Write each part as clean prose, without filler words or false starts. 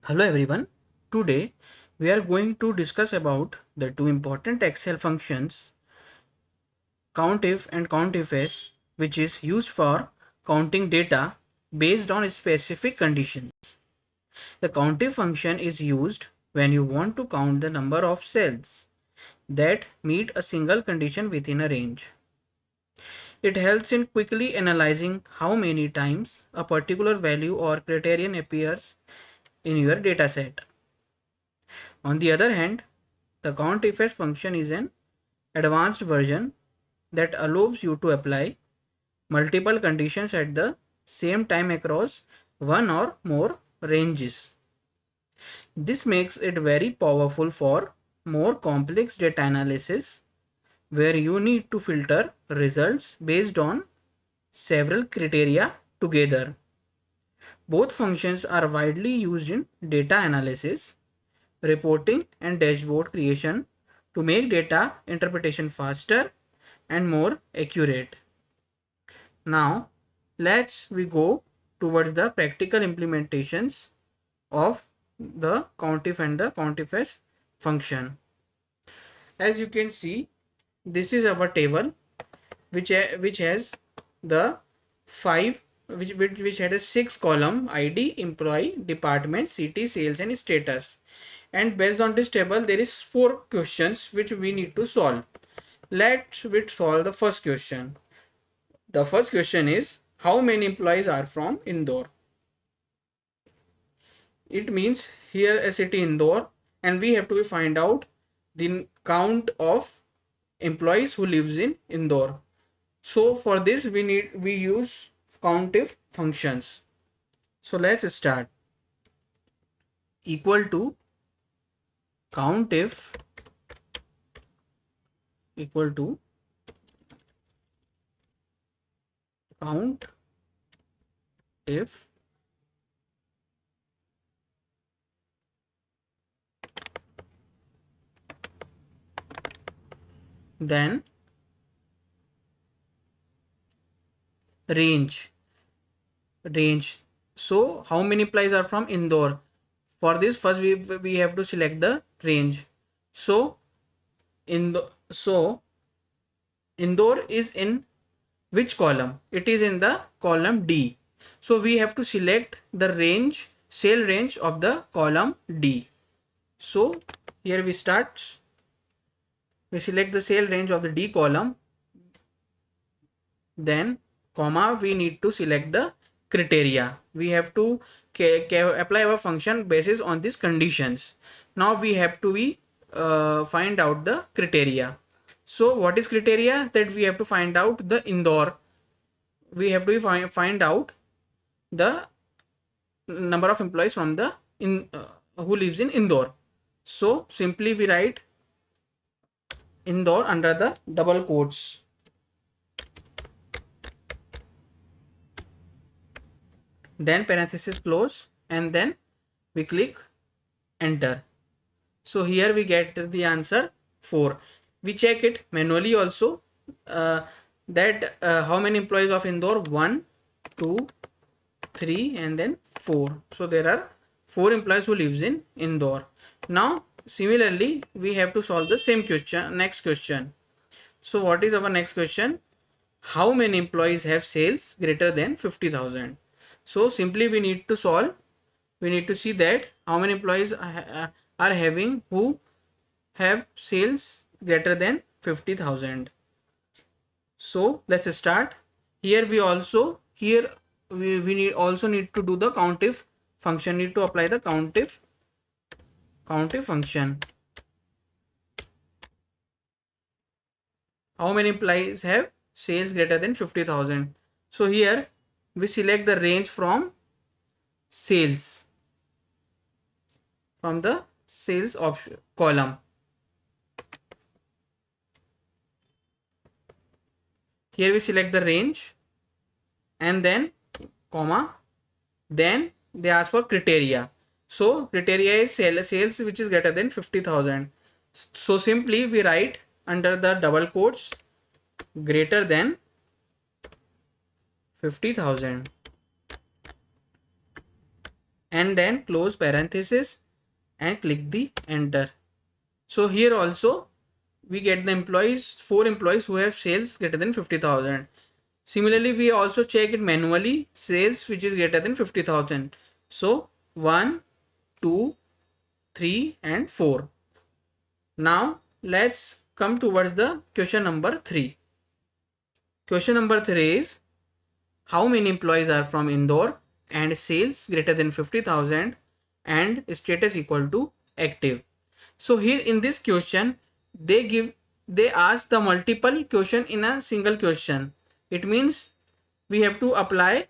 Hello everyone. Today we are going to discuss about the two important Excel functions COUNTIF and COUNTIFS, which is used for counting data based on specific conditions. The COUNTIF function is used when you want to count the number of cells that meet a single condition within a range. It helps in quickly analyzing how many times a particular value or criterion appears in your dataset. On the other hand, the COUNTIFS function is an advanced version that allows you to apply multiple conditions at the same time across one or more ranges. This makes it very powerful for more complex data analysis where you need to filter results based on several criteria together. Both functions are widely used in data analysis, reporting, and dashboard creation to make data interpretation faster and more accurate. Now let's we go towards the practical implementations of the COUNTIF and the COUNTIFS function. As you can see, this is our table which has the five which had a 6 column ID, employee, department, city, sales and status. And based on this table there is 4 questions which we need to solve. Let's solve the first question. The first question is how many employees are from Indore? It means here a city Indore and we have to find out the count of employees who lives in Indore. So for this we use COUNTIF functions. So let's start. Equal to COUNTIF equal to count if then range. So how many employees are from Indore? For this first we have to select the range. So Indore is in which column? It is in the column D. So we have to select the range, cell range of the column D. So here we start. We select the cell range of the D column. Then comma we need to select the criteria. We have to apply our function basis on these conditions. Now we have to find out the criteria. So what is criteria? That we have to find out the Indore. We have to find out the number of employees from the who lives in Indore. So simply we write Indore under the double quotes. Then parenthesis close and then we click enter. So here we get the answer 4. We check it manually also that how many employees of Indore? 1, 2, 3 and then 4. So there are 4 employees who lives in Indore. Now similarly we have to solve the same question, next question. So what is our next question? How many employees have sales greater than 50,000? So simply we need to solve, we need to see that how many employees are having who have sales greater than 50,000. So let's start. Here we also we also need to do the COUNTIF function, need to apply the COUNTIF function. How many employees have sales greater than 50,000? So here we select the range from sales, from the sales option column. Here we select the range and then comma, then they ask for criteria. So criteria is sales which is greater than 50,000. So simply we write under the double quotes greater than 50,000 and then close parenthesis and click the enter. So here also we get the employees, 4 employees who have sales greater than 50,000. Similarly, we also check it manually, sales which is greater than 50,000. So 1, 2, 3 and 4. Now let's come towards the question number 3. Question number 3 is how many employees are from Indore and sales greater than 50,000 and status equal to active. So here in this question they ask the multiple question in a single question. It means we have to apply,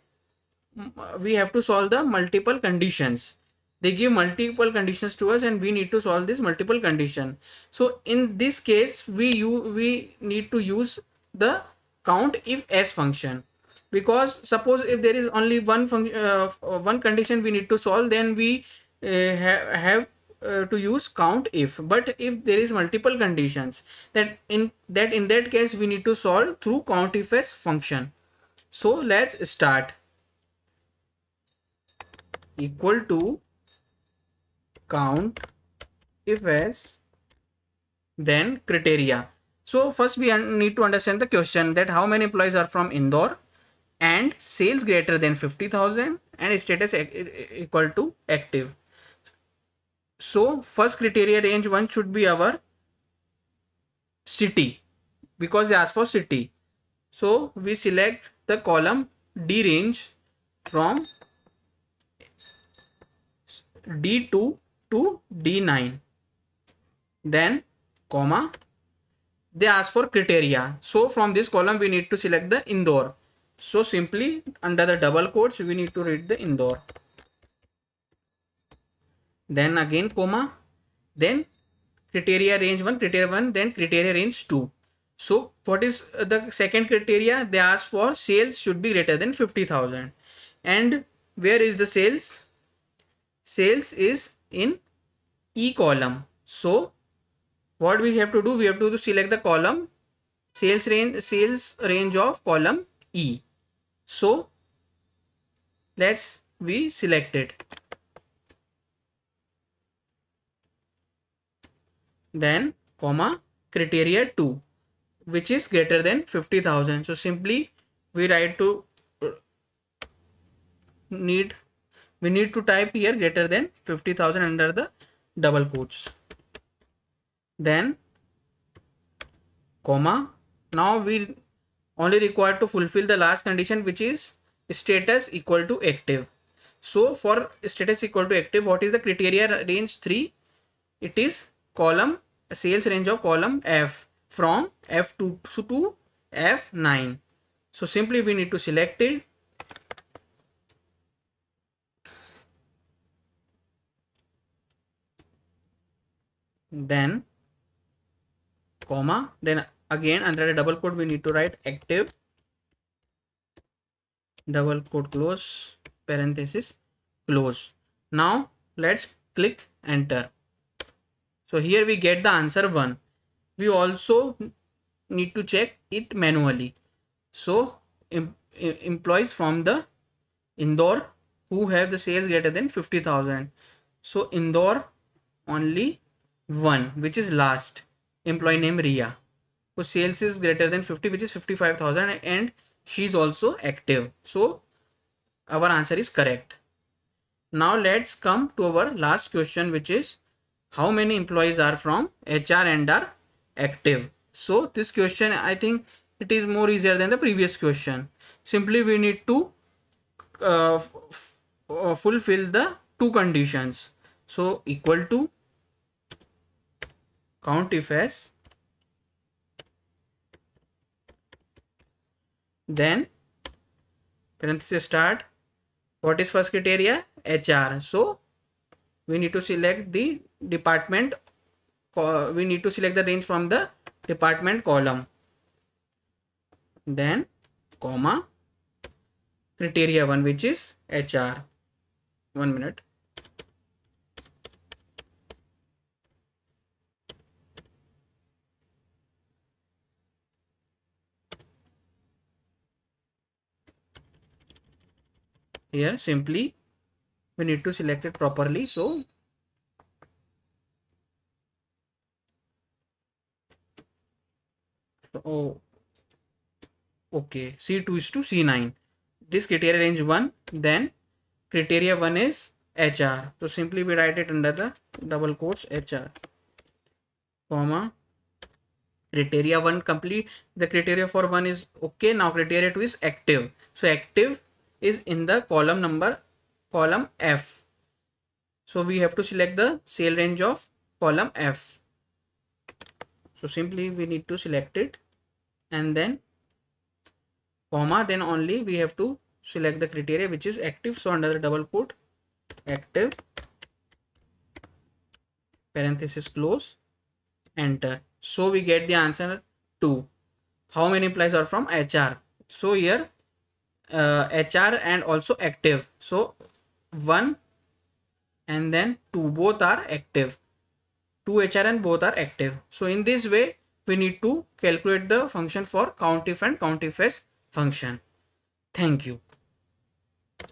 we have to solve the multiple conditions. They give multiple conditions to us and we need to solve this multiple condition. So in this case we need to use the count if s function, because suppose if there is only one condition we need to solve, then we have to use count if. But if there is multiple conditions, that in that case we need to solve through count if s function. So let's start. Equal to count if s, then criteria. So first we need to understand the question, that how many employees are from Indore and sales greater than 50,000 and status equal to active. So first criteria range 1 should be our city, because they ask for city. So we select the column D range from D2 to D9. Then comma, they ask for criteria. So from this column we need to select the Indore. So simply under the double quotes we need to read the Indore. Then again comma, then criteria range 1, criteria 1, then criteria range 2. So what is the second criteria? They ask for sales should be greater than 50,000. And where is the sales? Sales is in E column. So what we have to do? We have to select the column sales range of column E. So let's we select it. Then comma criteria 2, which is greater than 50,000. So simply we write to we need to type here greater than 50,000 under the double quotes. Then comma, now we only required to fulfill the last condition, which is status equal to active. So for status equal to active, what is the criteria range 3? It is column sales range of column F from F2 to F9. So simply we need to select it. Then comma, then again under the double quote we need to write active, double quote close, parenthesis close. Now let's click enter. So here we get the answer 1. We also need to check it manually. So employees from the Indore who have the sales greater than 50,000. So Indore only 1, which is last employee name Ria, whose sales is greater than 50, which is 55,000, and she is also active. So our answer is correct. Now let's come to our last question, which is how many employees are from HR and are active. So this question, I think it is more easier than the previous question. Simply we need to fulfill the two conditions. So equal to count if s, then parenthesis start. What is first criteria? HR. So we need to select the department, we need to select the range from the department column. Then comma criteria 1, which is HR. 1 minute. Here simply we need to select it properly. So oh, okay, C2 is to C9. This criteria range 1, then criteria 1 is HR. So simply we write it under the double quotes HR, comma, criteria 1 complete. The criteria for 1 is okay. Now criteria 2 is active. So active is in the column F. So we have to select the sale range of column F. So simply we need to select it and then comma, then only we have to select the criteria which is active. So under the double quote active, parenthesis close, enter. So we get the answer 2. How many employees are from HR? So here HR and also active. So 1 and then 2 both are active. 2 HR and both are active. So in this way we need to calculate the function for COUNTIF and COUNTIFS function. Thank you.